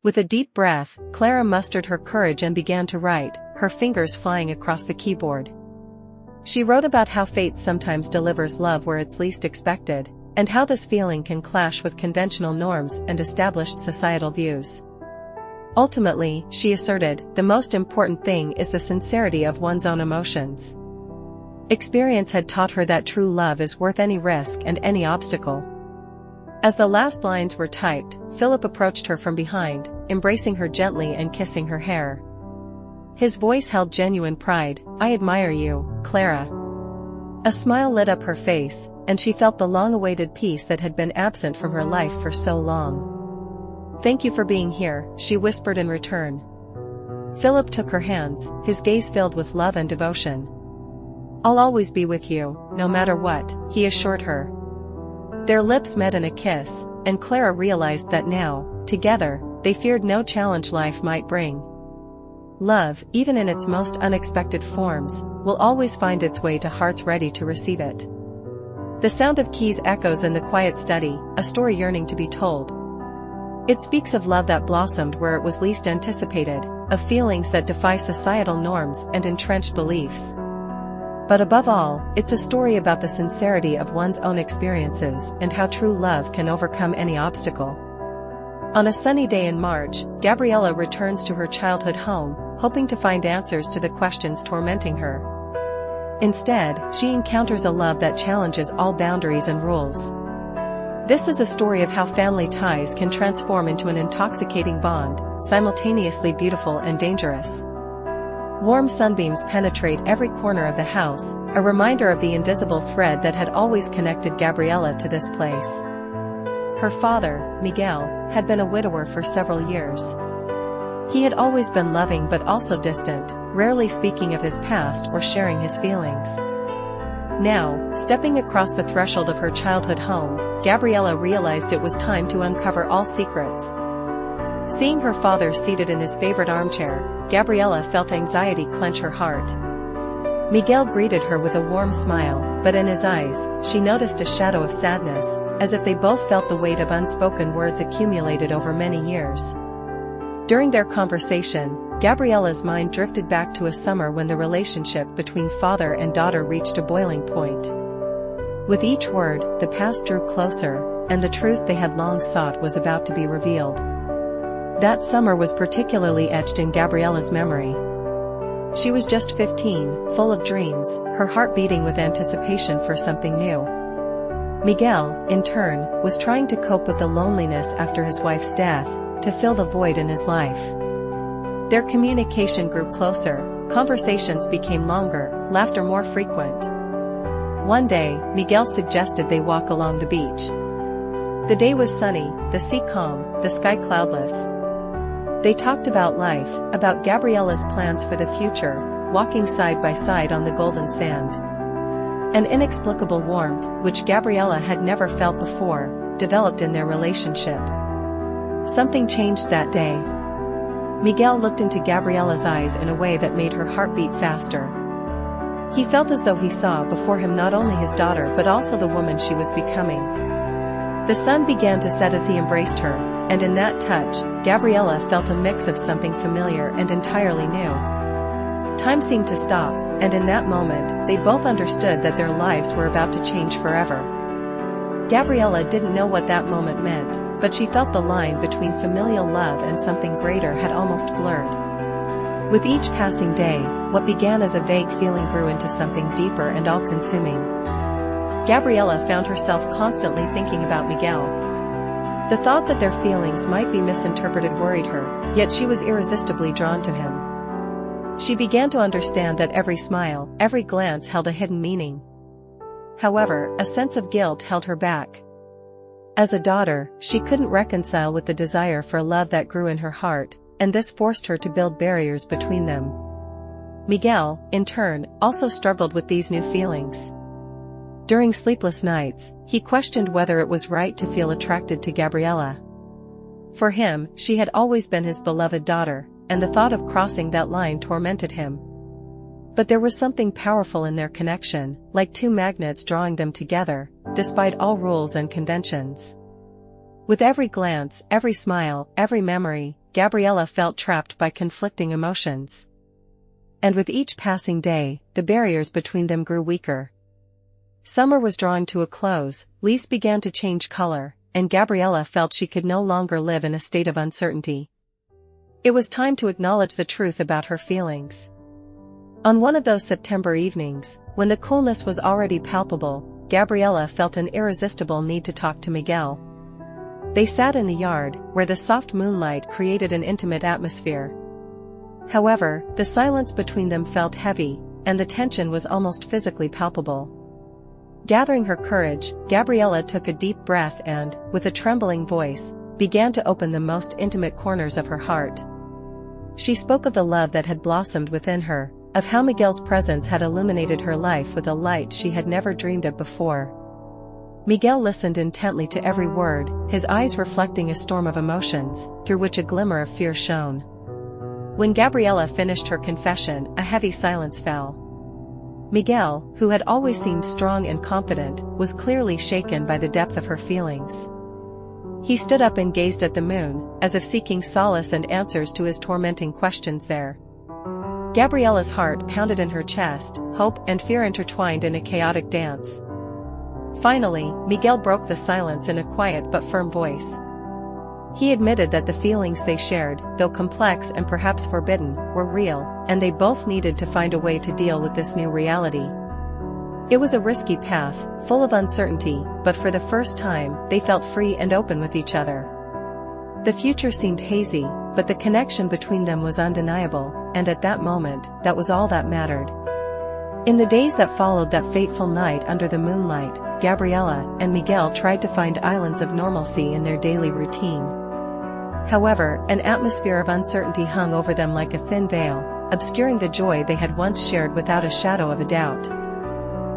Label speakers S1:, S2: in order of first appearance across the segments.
S1: With a deep breath, Clara mustered her courage and began to write, her fingers flying across the keyboard. She wrote about how fate sometimes delivers love where it's least expected, and how this feeling can clash with conventional norms and established societal views. Ultimately, she asserted, the most important thing is the sincerity of one's own emotions. Experience had taught her that true love is worth any risk and any obstacle. As the last lines were typed, Philip approached her from behind, embracing her gently and kissing her hair. His voice held genuine pride. "I admire you, Clara." A smile lit up her face, and she felt the long-awaited peace that had been absent from her life for so long. "Thank you for being here," she whispered in return. Philip took her hands, his gaze filled with love and devotion. "I'll always be with you, no matter what," he assured her. Their lips met in a kiss, and Clara realized that now, together, they feared no challenge life might bring. Love, even in its most unexpected forms, will always find its way to hearts ready to receive it. The sound of keys echoes in the quiet study, a story yearning to be told. It speaks of love that blossomed where it was least anticipated, of feelings that defy societal norms and entrenched beliefs. But above all, it's a story about the sincerity of one's own experiences and how true love can overcome any obstacle. On a sunny day in March, Gabriella returns to her childhood home, hoping to find answers to the questions tormenting her. Instead, she encounters a love that challenges all boundaries and rules. This is a story of how family ties can transform into an intoxicating bond, simultaneously beautiful and dangerous. Warm sunbeams penetrate every corner of the house, a reminder of the invisible thread that had always connected Gabriella to this place. Her father, Miguel, had been a widower for several years. He had always been loving but also distant, rarely speaking of his past or sharing his feelings. Now, stepping across the threshold of her childhood home, Gabriella realized it was time to uncover all secrets. Seeing her father seated in his favorite armchair, Gabriella felt anxiety clench her heart. Miguel greeted her with a warm smile, but in his eyes, she noticed a shadow of sadness, as if they both felt the weight of unspoken words accumulated over many years. During their conversation, Gabriella's mind drifted back to a summer when the relationship between father and daughter reached a boiling point. With each word, the past drew closer, and the truth they had long sought was about to be revealed. That summer was particularly etched in Gabriella's memory. She was just 15, full of dreams, her heart beating with anticipation for something new. Miguel, in turn, was trying to cope with the loneliness after his wife's death, to fill the void in his life. Their communication grew closer, conversations became longer, laughter more frequent. One day, Miguel suggested they walk along the beach. The day was sunny, the sea calm, the sky cloudless. They talked about life, about Gabriella's plans for the future, walking side by side on the golden sand. An inexplicable warmth, which Gabriella had never felt before, developed in their relationship. Something changed that day. Miguel looked into Gabriella's eyes in a way that made her heart beat faster. He felt as though he saw before him not only his daughter but also the woman she was becoming. The sun began to set as he embraced her, and in that touch, Gabriella felt a mix of something familiar and entirely new. Time seemed to stop, and in that moment, they both understood that their lives were about to change forever. Gabriella didn't know what that moment meant, but she felt the line between familial love and something greater had almost blurred. With each passing day, what began as a vague feeling grew into something deeper and all-consuming. Gabriella found herself constantly thinking about Miguel. The thought that their feelings might be misinterpreted worried her, yet she was irresistibly drawn to him. She began to understand that every smile, every glance held a hidden meaning. However, a sense of guilt held her back. As a daughter, she couldn't reconcile with the desire for love that grew in her heart, and this forced her to build barriers between them. Miguel, in turn, also struggled with these new feelings. During sleepless nights, he questioned whether it was right to feel attracted to Gabriella. For him, she had always been his beloved daughter, and the thought of crossing that line tormented him. But there was something powerful in their connection, like two magnets drawing them together, despite all rules and conventions. With every glance, every smile, every memory, Gabriella felt trapped by conflicting emotions. And with each passing day, the barriers between them grew weaker. Summer was drawing to a close, leaves began to change color, and Gabriella felt she could no longer live in a state of uncertainty. It was time to acknowledge the truth about her feelings. On one of those September evenings, when the coolness was already palpable, Gabriella felt an irresistible need to talk to Miguel. They sat in the yard, where the soft moonlight created an intimate atmosphere. However, the silence between them felt heavy, and the tension was almost physically palpable. Gathering her courage, Gabriella took a deep breath and, with a trembling voice, began to open the most intimate corners of her heart. She spoke of the love that had blossomed within her, of how Miguel's presence had illuminated her life with a light she had never dreamed of before. Miguel listened intently to every word, his eyes reflecting a storm of emotions, through which a glimmer of fear shone. When Gabriella finished her confession, a heavy silence fell. Miguel, who had always seemed strong and confident, was clearly shaken by the depth of her feelings. He stood up and gazed at the moon, as if seeking solace and answers to his tormenting questions there. Gabriella's heart pounded in her chest, hope and fear intertwined in a chaotic dance. Finally, Miguel broke the silence in a quiet but firm voice. He admitted that the feelings they shared, though complex and perhaps forbidden, were real, and they both needed to find a way to deal with this new reality. It was a risky path, full of uncertainty, but for the first time, they felt free and open with each other. The future seemed hazy, but the connection between them was undeniable, and at that moment, that was all that mattered. In the days that followed that fateful night under the moonlight, Gabriella and Miguel tried to find islands of normalcy in their daily routine. However, an atmosphere of uncertainty hung over them like a thin veil, obscuring the joy they had once shared without a shadow of a doubt.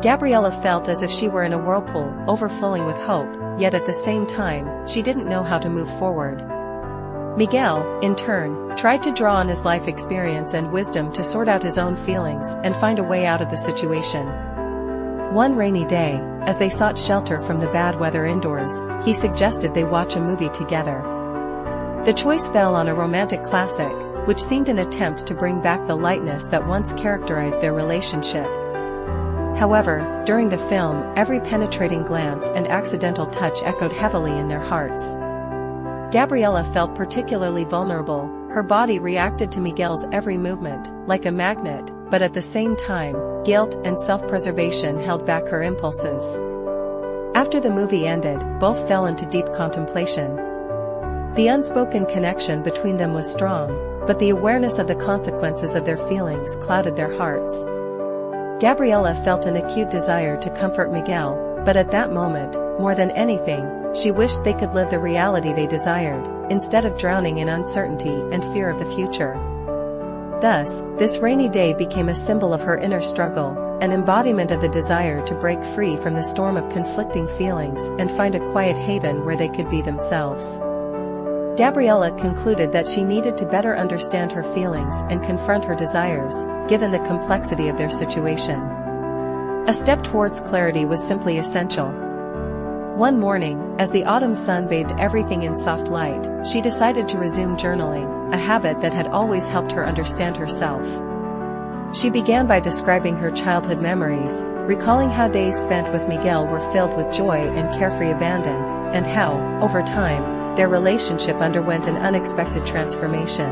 S1: Gabriella felt as if she were in a whirlpool, overflowing with hope, yet at the same time, she didn't know how to move forward. Miguel, in turn, tried to draw on his life experience and wisdom to sort out his own feelings and find a way out of the situation. One rainy day, as they sought shelter from the bad weather indoors, he suggested they watch a movie together. The choice fell on a romantic classic, which seemed an attempt to bring back the lightness that once characterized their relationship. However, during the film, every penetrating glance and accidental touch echoed heavily in their hearts. Gabriella felt particularly vulnerable, her body reacted to Miguel's every movement, like a magnet, but at the same time, guilt and self-preservation held back her impulses. After the movie ended, both fell into deep contemplation. The unspoken connection between them was strong, but the awareness of the consequences of their feelings clouded their hearts. Gabriella felt an acute desire to comfort Miguel, but at that moment, more than anything, she wished they could live the reality they desired, instead of drowning in uncertainty and fear of the future. Thus, this rainy day became a symbol of her inner struggle, an embodiment of the desire to break free from the storm of conflicting feelings and find a quiet haven where they could be themselves. Gabriella concluded that she needed to better understand her feelings and confront her desires, given the complexity of their situation. A step towards clarity was simply essential. One morning, as the autumn sun bathed everything in soft light, she decided to resume journaling, a habit that had always helped her understand herself. She began by describing her childhood memories, recalling how days spent with Miguel were filled with joy and carefree abandon, and how, over time, their relationship underwent an unexpected transformation.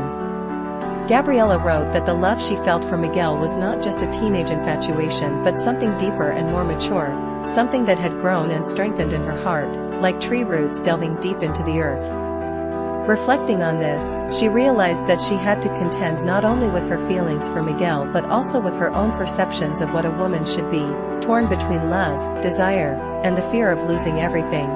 S1: Gabriella wrote that the love she felt for Miguel was not just a teenage infatuation but something deeper and more mature, something that had grown and strengthened in her heart, like tree roots delving deep into the earth. Reflecting on this, she realized that she had to contend not only with her feelings for Miguel but also with her own perceptions of what a woman should be, torn between love, desire, and the fear of losing everything.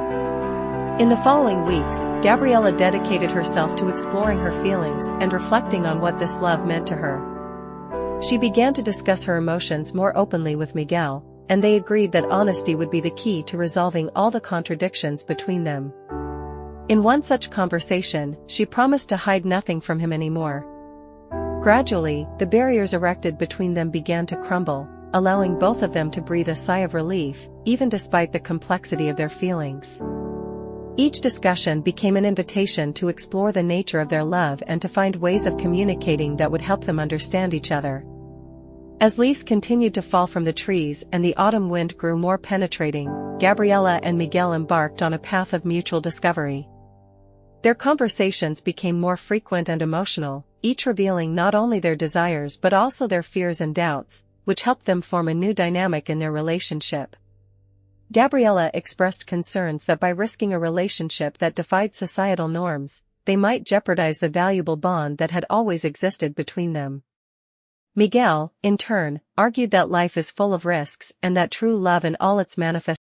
S1: In the following weeks, Gabriella dedicated herself to exploring her feelings and reflecting on what this love meant to her. She began to discuss her emotions more openly with Miguel, and they agreed that honesty would be the key to resolving all the contradictions between them. In one such conversation, she promised to hide nothing from him anymore. Gradually, the barriers erected between them began to crumble, allowing both of them to breathe a sigh of relief, even despite the complexity of their feelings. Each discussion became an invitation to explore the nature of their love and to find ways of communicating that would help them understand each other. As leaves continued to fall from the trees and the autumn wind grew more penetrating, Gabriella and Miguel embarked on a path of mutual discovery. Their conversations became more frequent and emotional, each revealing not only their desires but also their fears and doubts, which helped them form a new dynamic in their relationship. Gabriella expressed concerns that by risking a relationship that defied societal norms, they might jeopardize the valuable bond that had always existed between them. Miguel, in turn, argued that life is full of risks and that true love in all its manifestations